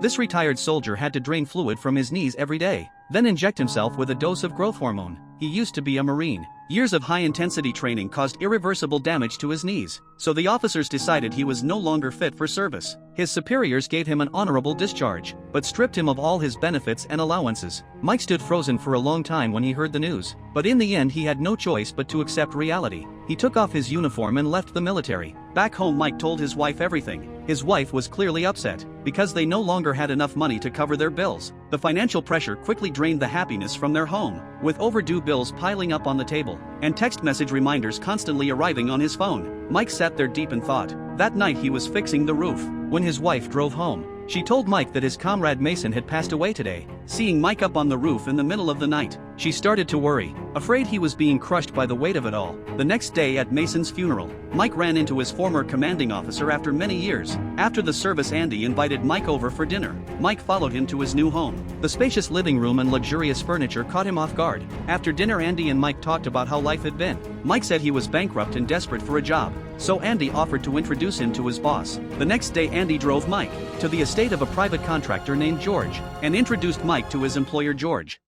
This retired soldier had to drain fluid from his knees every day, then inject himself with a dose of growth hormone. He used to be a Marine. Years of high-intensity training caused irreversible damage to his knees, so the officers decided he was no longer fit for service. His superiors gave him an honorable discharge, but stripped him of all his benefits and allowances. Mike stood frozen for a long time when he heard the news, but in the end he had no choice but to accept reality. He took off his uniform and left the military. Back home, Mike told his wife everything. His wife was clearly upset, because they no longer had enough money to cover their bills. The financial pressure quickly drained the happiness from their home, with overdue bills piling up on the table, and text message reminders constantly arriving on his phone. Mike sat there deep in thought. That night he was fixing the roof, when his wife drove home. She told Mike that his comrade Mason had passed away today. Seeing Mike up on the roof in the middle of the night, she started to worry, afraid he was being crushed by the weight of it all. The next day at Mason's funeral, Mike ran into his former commanding officer after many years. After the service, Andy invited Mike over for dinner. Mike followed him to his new home. The spacious living room and luxurious furniture caught him off guard. After dinner, Andy and Mike talked about how life had been. Mike said he was bankrupt and desperate for a job, so Andy offered to introduce him to his boss. The next day, Andy drove Mike to the estate of a private contractor named George, and introduced Mike to his employer George.